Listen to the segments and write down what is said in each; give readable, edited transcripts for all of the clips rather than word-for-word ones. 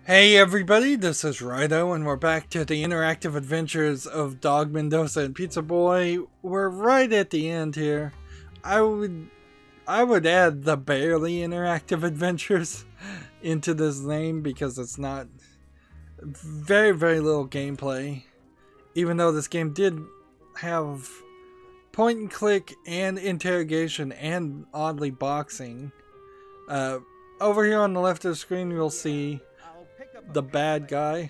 Hey everybody, this is Rydo, and we're back to the interactive adventures of Dog Mendonça Pizzaboy. We're right at the end here. I would add the barely interactive adventures into this name because it's not very little gameplay. Even though this game did have point and click and interrogation and oddly boxing. Over here on the left of the screen you'll see the bad guy.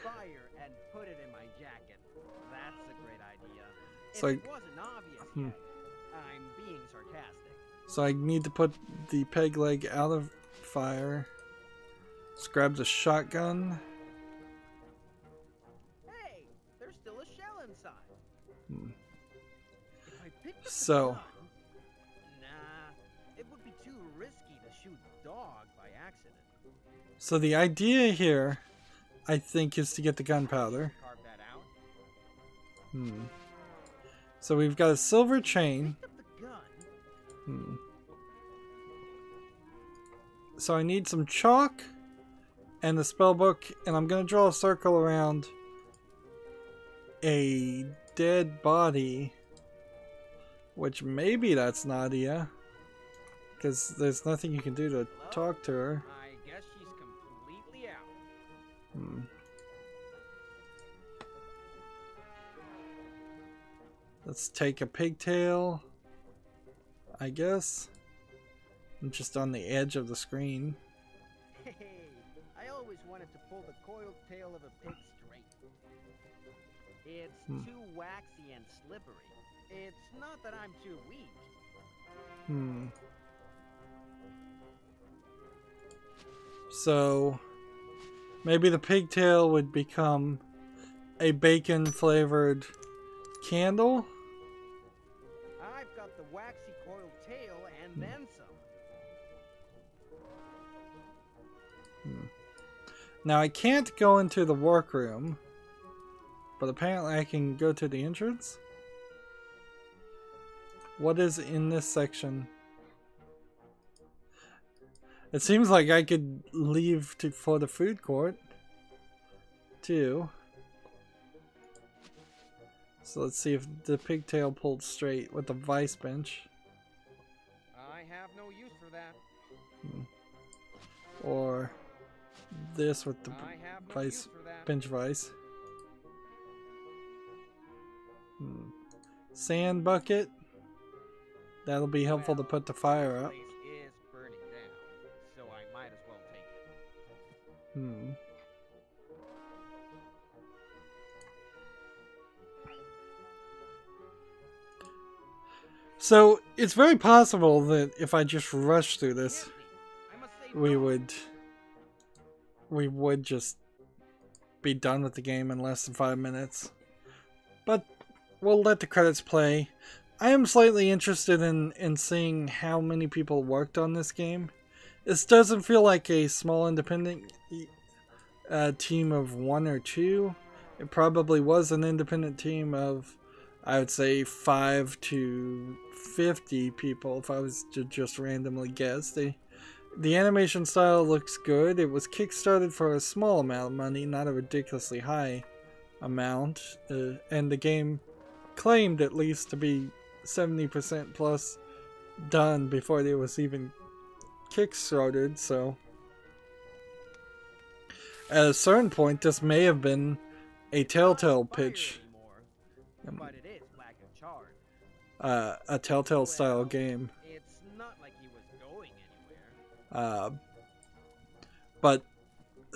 So I need to put the peg leg out of fire. Let's grab the shotgun. Hey, there's still a shell inside. So it would be too risky to shoot dog by accident. So the idea here, I think, is to get the gunpowder. So we've got a silver chain. So I need some chalk and the spell book, and I'm gonna draw a circle around a dead body, which maybe that's Nadia, because there's nothing you can do to talk to her. I guess she's completely out. Let's take a pigtail, I guess. I'm just on the edge of the screen. Hey, I always wanted to pull the coiled tail of a pig straight. It's too waxy and slippery. It's not that I'm too weak. So maybe the pigtail would become a bacon flavored candle. I've got the waxy coiled tail and then some. Now I can't go into the workroom, but apparently I can go to the entrance. What is in this section? It seems like I could leave for the food court too. So let's see if the pigtail pulled straight with the vice bench. I have no use for that. Or this with the vice bench vice. Sand bucket. That'll be helpful to put the fire up. This place is burning down, so I might as well take it. So it's very possible that if I just rush through this, we would just be done with the game in less than 5 minutes. But we'll let the credits play. I am slightly interested in seeing how many people worked on this game. This doesn't feel like a small independent team of 1 or 2. It probably was an independent team of, I would say, 5 to 50 people if I was to just randomly guess. The animation style looks good. It was kickstarted for a small amount of money, not a ridiculously high amount. And the game claimed at least to be 70% plus done before it was even kickstarted, so at a certain point this may have been a Telltale pitch. But it is black and charred. A Telltale style game. It's not like he was going anywhere. But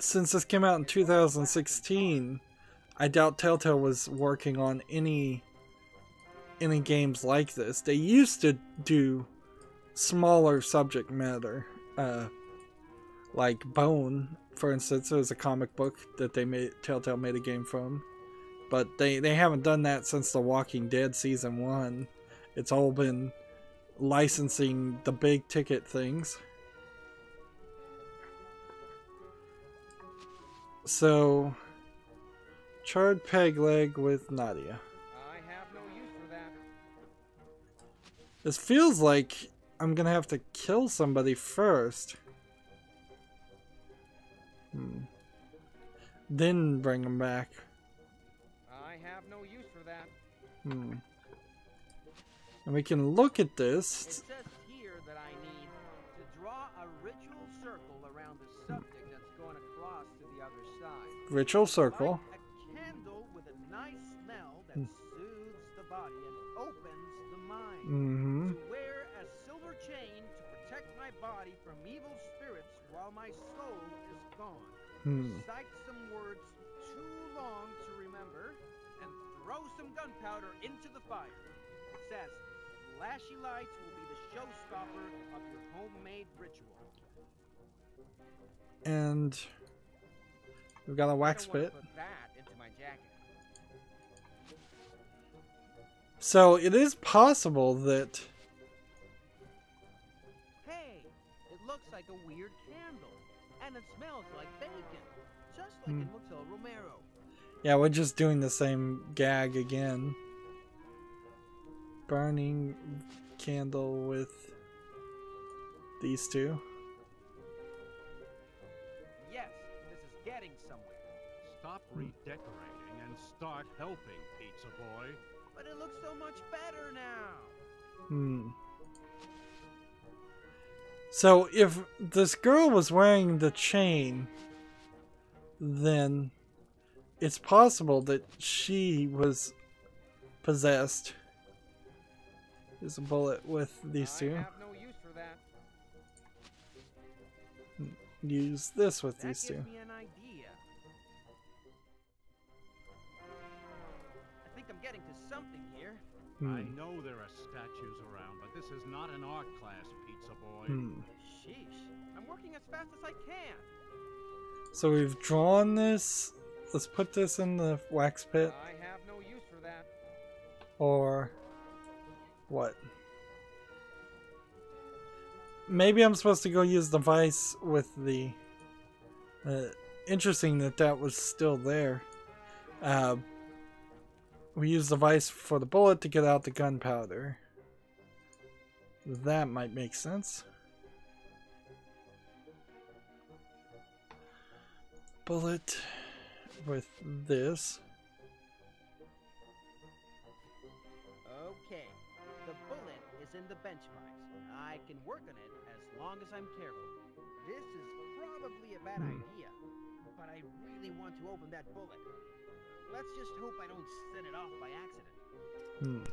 since this came out in 2016, I doubt Telltale was working on any games like this. They used to do smaller subject matter, like Bone, for instance. It was a comic book that Telltale made a game from. But they haven't done that since The Walking Dead Season 1. It's all been licensing the big ticket things. So, charred peg leg with Nadia. I have no use for that. This feels like I'm gonna have to kill somebody first. then bring them back. I have no use for that. And we can look at It this. says here that I need to draw a ritual circle around the subject that's going across to the other side. Ritual circle. Light a candle with a nice smell that soothes the body and opens the mind. To wear a silver chain to protect my body from evil spirits while my soul is gone. Recite some words too long to remember and throw some gunpowder into the fire. It says, flashy lights will be the showstopper of your homemade ritual. And we've got a wax bit. Put that into my jacket. So it is possible that... Hey, it looks like a weird candle, and it smells like bacon, just like in Motel Romero. Yeah, we're just doing the same gag again. Burning candle with these two. Yes, this is getting somewhere. Stop redecorating and start helping, Pizza Boy. But it looks so much better now. So if this girl was wearing the chain, then it's possible that she was possessed. There's a bullet with these two. I have no use for that. Use this with these That two. gives me an idea. I think I'm getting to something here. I know there are statues around, but this is not an art class, Pizza Boy. Sheesh. I'm working as fast as I can. So we've drawn this. Let's put this in the wax pit. I have no use for that. Or what? Maybe I'm supposed to go use the vice with the... interesting that that was still there. We use the vice for the bullet to get out the gunpowder. That might make sense. Bullet with this. Okay, the bullet is in the bench vise. I can work on it as long as I'm careful. This is probably a bad idea, but I really want to open that bullet. Let's just hope I don't set it off by accident.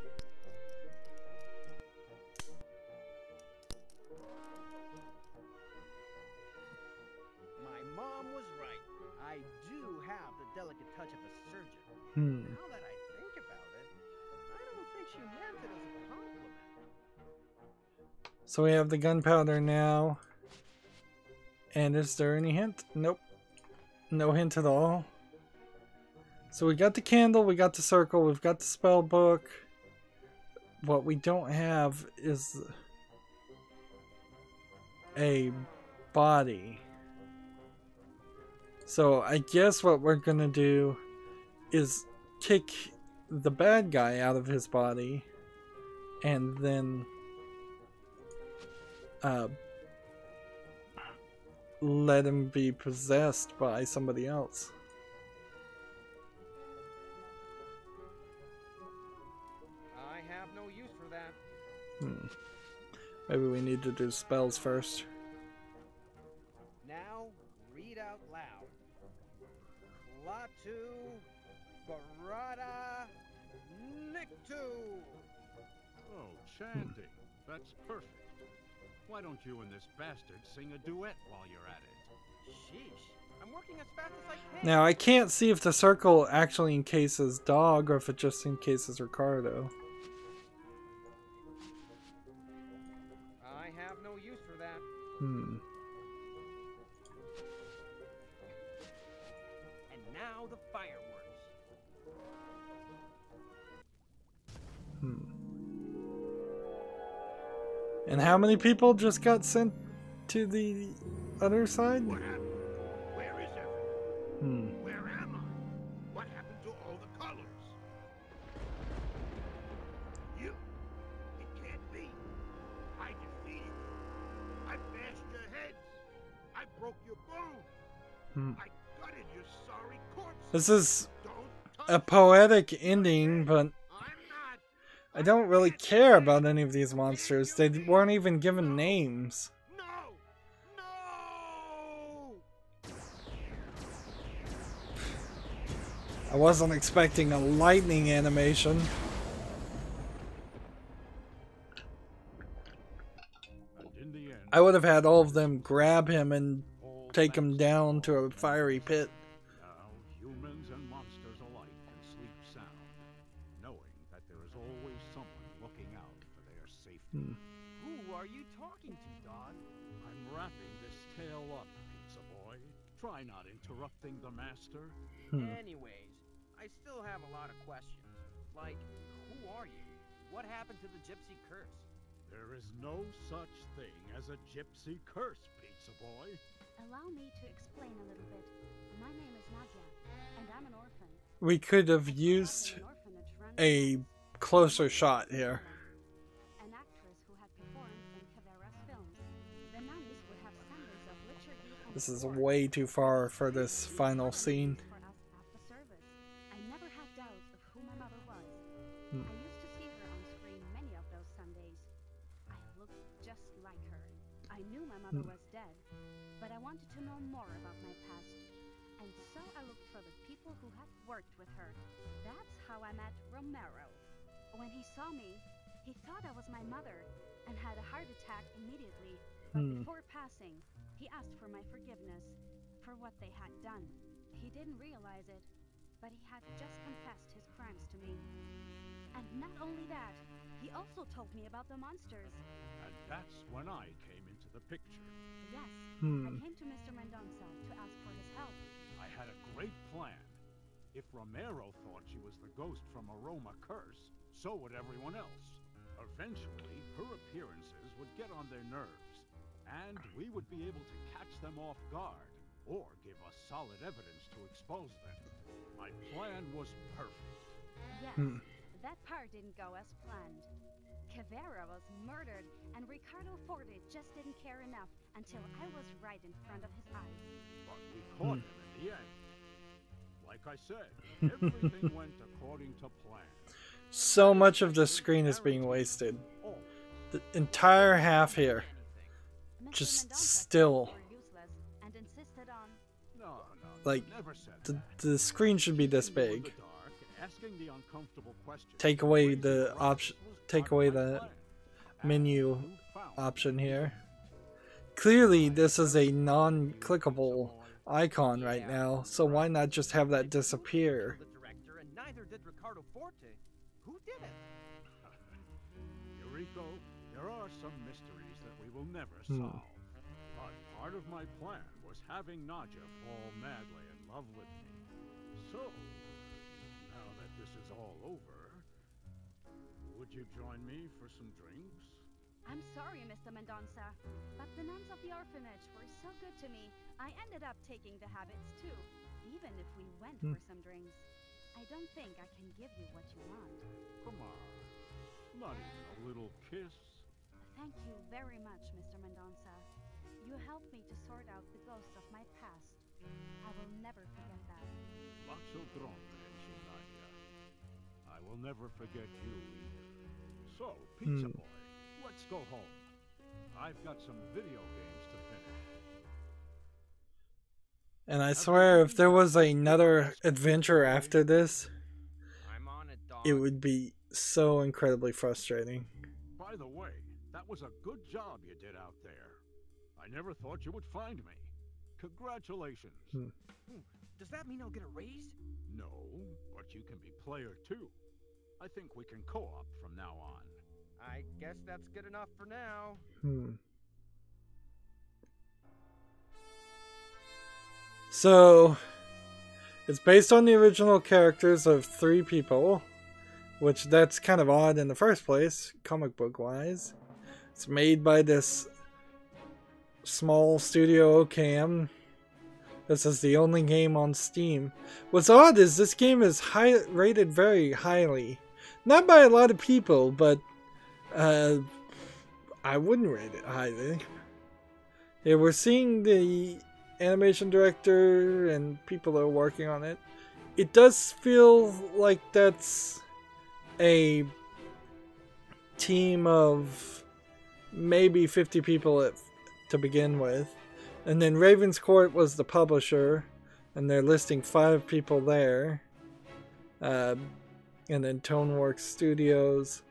My mom was right. I do have the delicate touch of a surgeon. Now that I think about it, I don't think she meant it as a compliment. So we have the gunpowder now. And is there any hint? Nope. No hint at all. So we got the candle, we got the circle, we've got the spell book. What we don't have is a body. So I guess what we're gonna do is kick the bad guy out of his body and then let him be possessed by somebody else. I have no use for that. Maybe we need to do spells first. Now, read out loud. Latu, Barada, Nictu. Oh, chanting. That's perfect. Why don't you and this bastard sing a duet while you're at it? Sheesh. I'm working as fast as I can. Now I can't see if the circle actually encases Dog or if it just encases Ricardo. I have no use for that. Hmm. And now the fireworks. And how many people just got sent to the other side? What happened? Where is everyone? Where am I? What happened to all the colors? You? It can't be. I defeated you. I bashed your heads. I broke your bones. I gutted your sorry This is a poetic ending, but I don't really care about any of these monsters. They weren't even given names. No! No! I wasn't expecting a lightning animation. And in the end, I would have had all of them grab him and take him down to a fiery pit. now humans and monsters alike can sleep sound, knowing that there is always someone looking out for their safety. Who are you talking to, Dog? I'm wrapping this tale up, Pizzaboy. Try not interrupting the master. Anyways, I still have a lot of questions. Like, who are you? What happened to the gypsy curse? There is no such thing as a gypsy curse, Pizzaboy. Allow me to explain a little bit. My name is Nadia, and I'm an orphan. We could have used An orphanage run a closer shot here. an actress who had performed in Cavera's films. The nuns would have Sundays of liturgy and This is sport. way too far for this final scene. For us at the service. I never had doubts of who my mother was. Hmm. I used to see her on screen many of those Sundays. I looked just like her. I knew my mother was dead, but I wanted to know more about my past. And so I looked for the people who had worked with her. That's how I met Romero. When he saw me, he thought I was my mother and had a heart attack immediately. But before passing, he asked for my forgiveness for what they had done. He didn't realize it, but he had just confessed his crimes to me. And not only that, he also told me about the monsters. And that's when I came into the picture. Yes, I came to Mr. Mendonça to ask for his help. I had a great plan. If Romero thought she was the ghost from a Roma curse, so would everyone else. Eventually, her appearances would get on their nerves, and we would be able to catch them off guard, or give us solid evidence to expose them. My plan was perfect. Yes, that part didn't go as planned. Cavera was murdered, and Ricardo Forte just didn't care enough until I was right in front of his eyes. But we caught him in the end. Like I said, everything went according to plan. So much of the screen is being wasted. Oh, The entire half here. Mr. Just Mendonça still. said we were useless and insisted on. no, Like, never said The, that. the screen should be this In the big. dark, asking the uncomfortable questions, Take away raising the rocks option. was Take part away of my the plan. menu And you found option here. Clearly, this is a non-clickable icon right now, so why not just have that disappear? The director, and neither did Ricardo Forte. Who did it? Eurico, there are some mysteries that we will never solve. But part of my plan was having Nadia fall madly in love with me. So, now that this is all over, would you join me for some drinks? I'm sorry, Mr. Mendonça, but the nuns of the orphanage were so good to me, I ended up taking the habits too, even if we went for some drinks. I don't think I can give you what you want. Come on, not even a little kiss? Thank you very much, Mr. Mendonça. You helped me to sort out the ghosts of my past. I will never forget that. Lascio tronco, Nadia. I will never forget you either. So, Pizza Boy, let's go home. I've got some video games to finish. And I swear, if there was another adventure after this, I'm on it, Dog. it would be so incredibly frustrating. By the way, that was a good job you did out there. I never thought you would find me. Congratulations. Does that mean I'll get a raise? No, but you can be player too. I think we can co-op from now on. I guess that's good enough for now. So, it's based on the original characters of 3 people, which that's kind of odd in the first place, comic book wise. It's made by this small studio OKAM. This is the only game on Steam. What's odd is this game is rated very highly. Not by a lot of people, but I wouldn't rate it highly. Yeah, we're seeing the animation director and people that are working on it. it does feel like that's a team of maybe 50 people to begin with. And then Ravenscourt was the publisher, and they're listing 5 people there. And then Toneworks Studios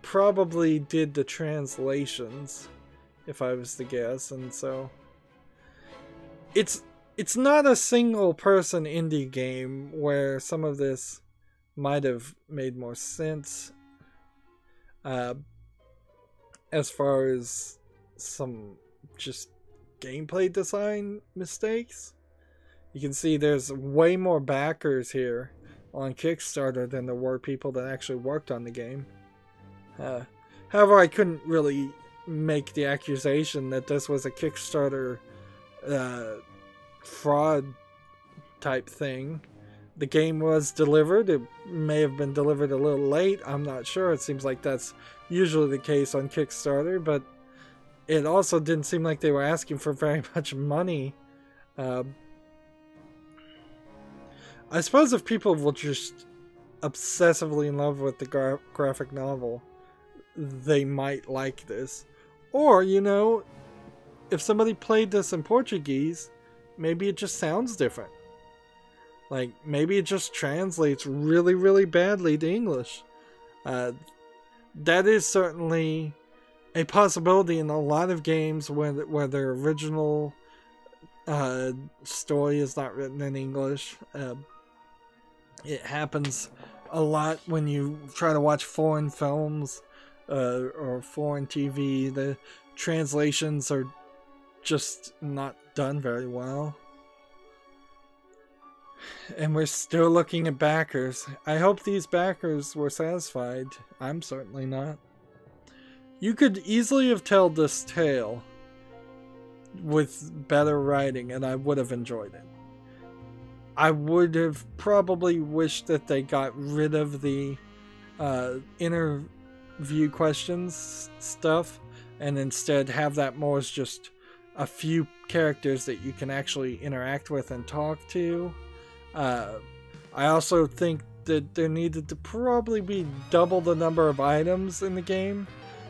probably did the translations, if I was to guess. And so it's not a single person indie game where some of this might have made more sense as far as some just gameplay design mistakes. You can see there's way more backers here on Kickstarter than there were people that actually worked on the game. However, I couldn't really make the accusation that this was a Kickstarter fraud type thing. The game was delivered. It may have been delivered a little late. I'm not sure. It seems like that's usually the case on Kickstarter, but it also didn't seem like they were asking for very much money. I suppose if people were just obsessively in love with the graphic novel, they might like this. Or, you know, if somebody played this in Portuguese, maybe it just sounds different. Like, maybe it just translates really, really badly to English. That is certainly a possibility in a lot of games where their original story is not written in English. It happens a lot when you try to watch foreign films or foreign TV. The translations are just not done very well. And we're still looking at backers. I hope these backers were satisfied. I'm certainly not. You could easily have told this tale with better writing, and I would have enjoyed it. I would have probably wished that they got rid of the interview questions stuff, and instead have that more as just a few characters that you can actually interact with and talk to. I also think that there needed to probably be double the number of items in the game.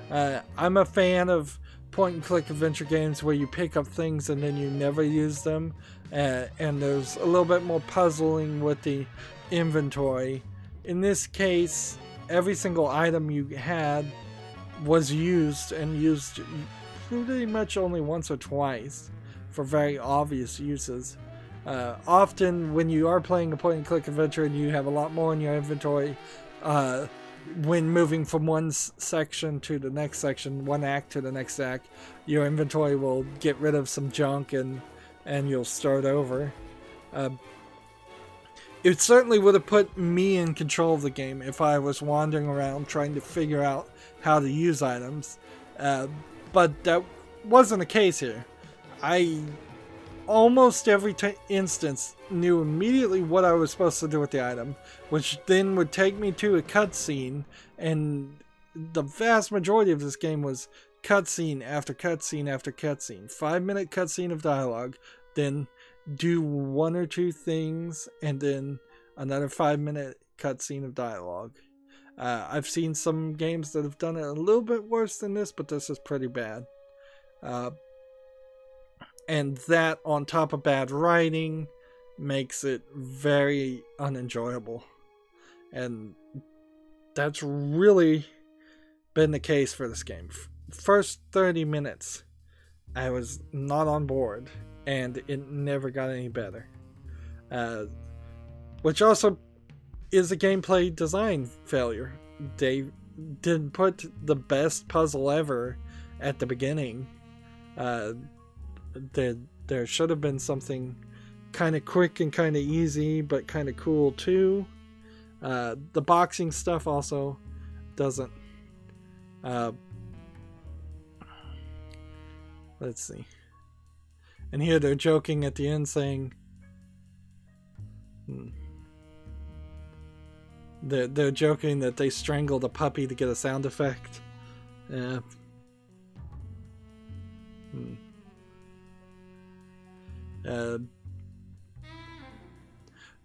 I'm a fan of point-and-click adventure games where you pick up things and then you never use them, and there's a little bit more puzzling with the inventory. In this case, every single item you had was used, and used pretty much only once or twice for very obvious uses. Often when you are playing a point-and-click adventure and you have a lot more in your inventory, when moving from one section to the next section, one act to the next act, your inventory will get rid of some junk and you'll start over. It certainly would have put me in control of the game if I was wandering around trying to figure out how to use items. But that wasn't the case here. I almost every instance knew immediately what I was supposed to do with the item, which then would take me to a cutscene, and the vast majority of this game was cutscene after cutscene after cutscene. 5-minute cutscene of dialogue, then do 1 or 2 things, and then another 5-minute cutscene of dialogue. I've seen some games that have done it a little bit worse than this, but this is pretty bad. And that, on top of bad writing, makes it very unenjoyable. And that's really been the case for this game. First 30 minutes, I was not on board, and it never got any better. Which also is a gameplay design failure. They didn't put the best puzzle ever at the beginning. There should have been something kind of quick and kind of easy, but kind of cool too. The boxing stuff also doesn't. Let's see. And here they're joking at the end, saying, they're joking that they strangled a puppy to get a sound effect. Yeah.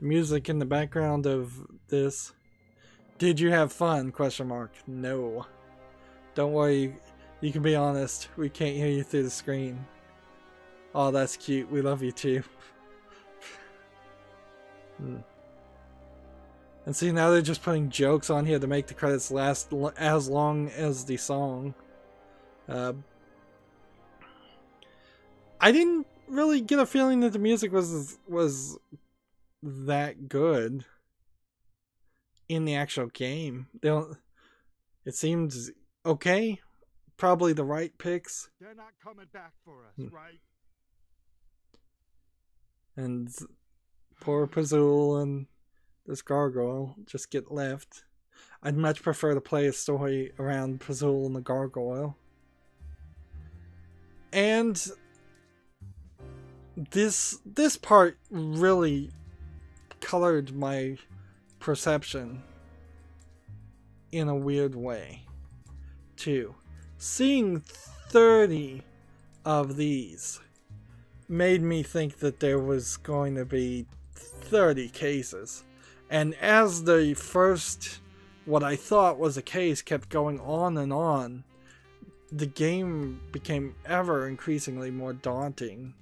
The music in the background of this. Did you have fun? Question mark. No. Don't worry. You can be honest. We can't hear you through the screen. Oh, that's cute. We love you too. And see, now they're just putting jokes on here to make the credits last as long as the song. I didn't really get a feeling that the music was that good in the actual game. It seemed okay. Probably the right picks. They're not coming back for us, right? And poor Pazul and this gargoyle just get left. I'd much prefer to play a story around Pazul and the gargoyle. And this part really colored my perception in a weird way too. Seeing 30 of these made me think that there was going to be 30 cases. And as the first, what I thought was a case kept going on and on, the game became ever increasingly more daunting.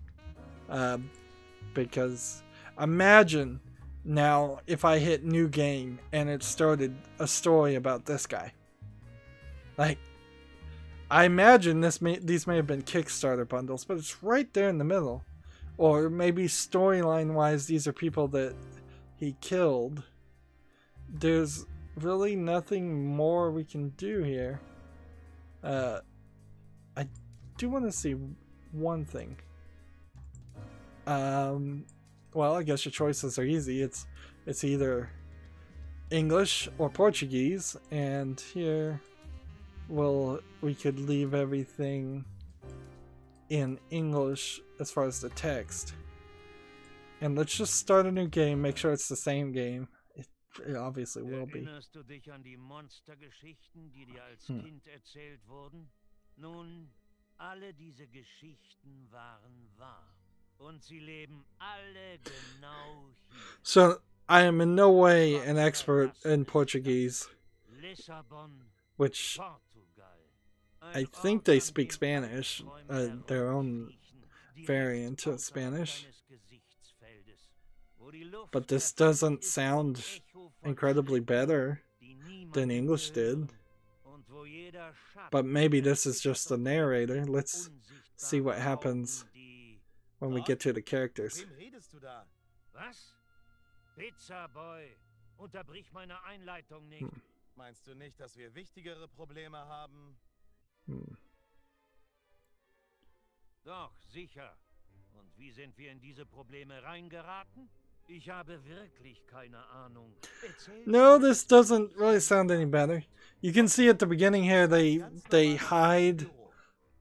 Because imagine now if I hit new game and it started a story about this guy. Like, I imagine these may have been Kickstarter bundles, but it's right there in the middle. Or maybe storyline wise, these are people that he killed. There's really nothing more we can do here. I do want to see one thing. Well, I guess your choices are easy. It's either English or Portuguese, and here, well, we could leave everything in English as far as the text. And let's just start a new game, make sure it's the same game. It obviously will be. Erinnerst du dich an die Monstergeschichten, die dir als Kind erzählt wurden? Nun, alle diese Geschichten waren wahr. Und sie leben alle genau hier. So, I am in no way an expert in Portuguese, which I think they speak Spanish, their own variant of Spanish. But this doesn't sound incredibly better than English did. But maybe this is just the narrator. Let's see what happens when we get to the characters. Was? Pizzaboy, unterbrich meine Einleitung nicht. Meinst du nicht, dass wir wichtigere Probleme haben? Doch, sicher. Und wie sind wir in diese Probleme reingeraten? Ich habe wirklich keine Ahnung. No, this doesn't really sound any better. You can see at the beginning here they hide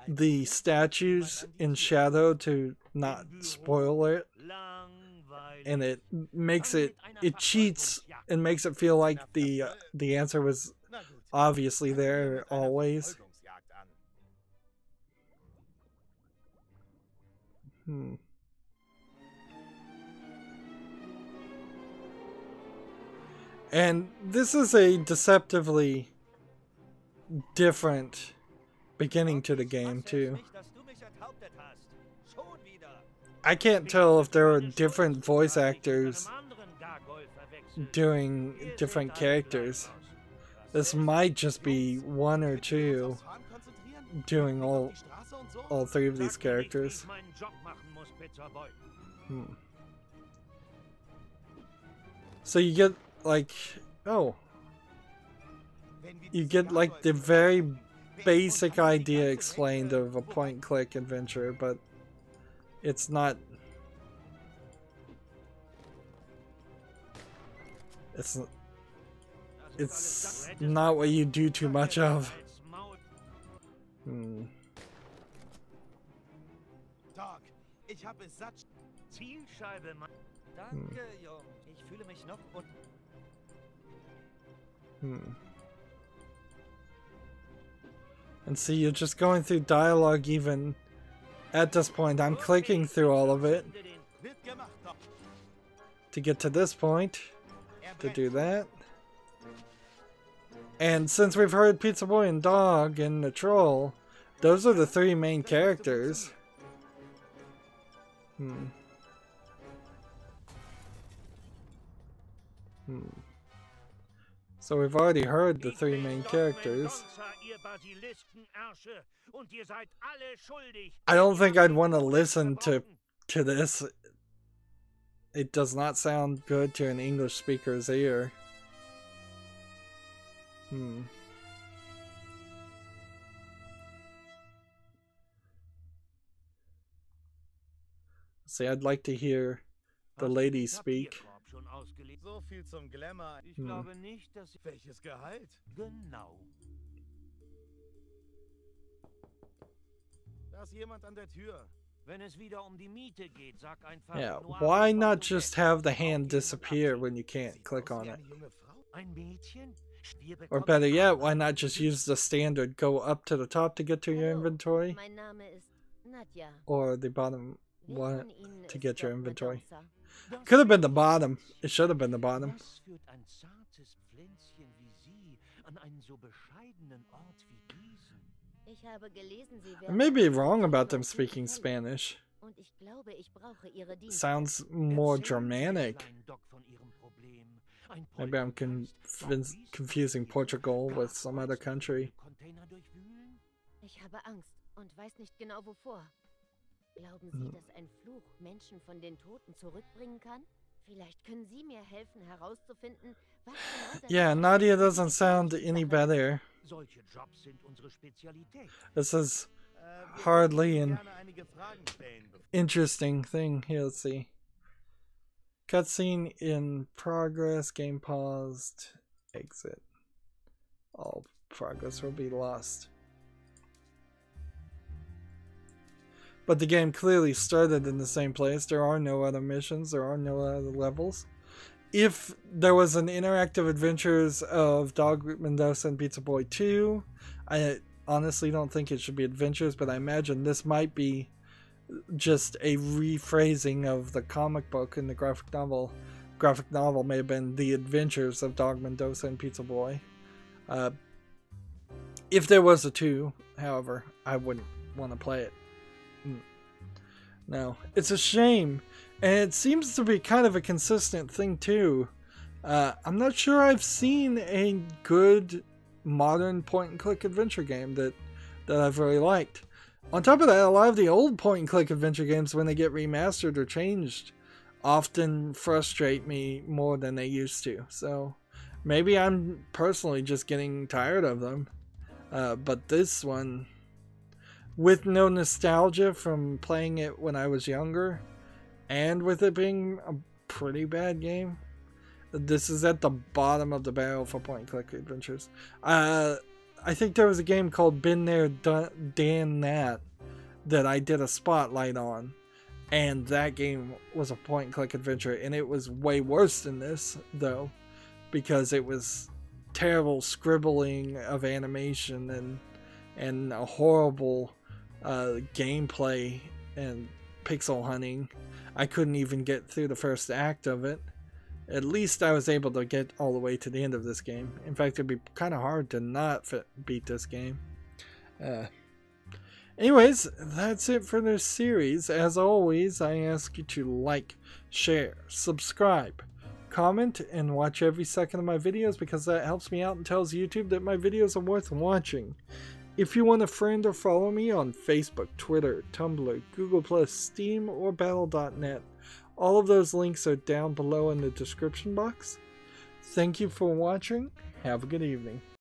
the statues in shadow to not spoil it. And it makes it cheats and makes it feel like the answer was obviously there always. And this is a deceptively different beginning to the game too. I can't tell if there are different voice actors doing different characters. This might just be one or two doing all three of these characters. So you get like, you get like the very basic idea explained of a point-and-click adventure, but it's not. It's not what you do too much of. Dog, ich habe es satt. Zielscheibe, Mann. Danke, Jung. Ich fühle mich noch And see, you're just going through dialogue even at this point. I'm clicking through all of it. to get to this point to do that. And since we've heard Pizzaboy and Dog and the Troll, those are the three main characters. So we've already heard the three main characters. I don't think I'd want to listen to this. It does not sound good to an English speaker's ear. See, I'd like to hear the lady speak. So viel zum Glamour. Ich glaube nicht, dass... Welches Gehalt? Genau. Da ist jemand an der Tür. Wenn es wieder die Miete geht, sag einfach. Yeah, why not just have the hand disappear when you can't click on it? Ein Mädchen? Or better yet, why not just use the standard go up to the top to get to your inventory? Or the bottom one to get your inventory? Could have been the bottom. It should have been the bottom. I may be wrong about them speaking Spanish. Sounds more Germanic. Maybe I'm confusing Portugal with some other country. Glauben Sie, dass ein Fluch Menschen von den Toten zurückbringen kann? Vielleicht können Sie mir helfen herauszufinden, was genau das Yeah, Nadia doesn't sound any better. This is hardly an interesting thing. Here, let's see. Cutscene in progress. Game paused. Exit. All progress will be lost. But the game clearly started in the same place. There are no other missions. There are no other levels. If there was an interactive adventures of Dog Mendonça and Pizzaboy 2, I honestly don't think it should be adventures, but I imagine this might be just a rephrasing of the comic book and the graphic novel. Graphic novel may have been The Adventures of Dog Mendonça and Pizzaboy. If there was a 2, however, I wouldn't want to play it. No, it's a shame, and it seems to be kind of a consistent thing too. I'm not sure I've seen a good modern point-and-click adventure game that I've really liked. On top of that, a lot of the old point-and-click adventure games, when they get remastered or changed, often frustrate me more than they used to. So maybe I'm personally just getting tired of them. But this one, with no nostalgia from playing it when I was younger, and with it being a pretty bad game, this is at the bottom of the barrel for point-and-click adventures. I think there was a game called Been There, Done that I did a spotlight on, and that game was a point-and-click adventure, and it was way worse than this, though, because it was terrible scribbling of animation and a horrible gameplay and pixel hunting. I couldn't even get through the first act of it. At least I was able to get all the way to the end of this game. In fact, it'd be kind of hard to not beat this game. Anyways, that's it for this series. As always, I ask you to like, share, subscribe, comment, and watch every second of my videos, because that helps me out and tells YouTube that my videos are worth watching. If you want to friend or follow me on Facebook, Twitter, Tumblr, Google+, Steam, or Battle.net, all of those links are down below in the description box. Thank you for watching. Have a good evening.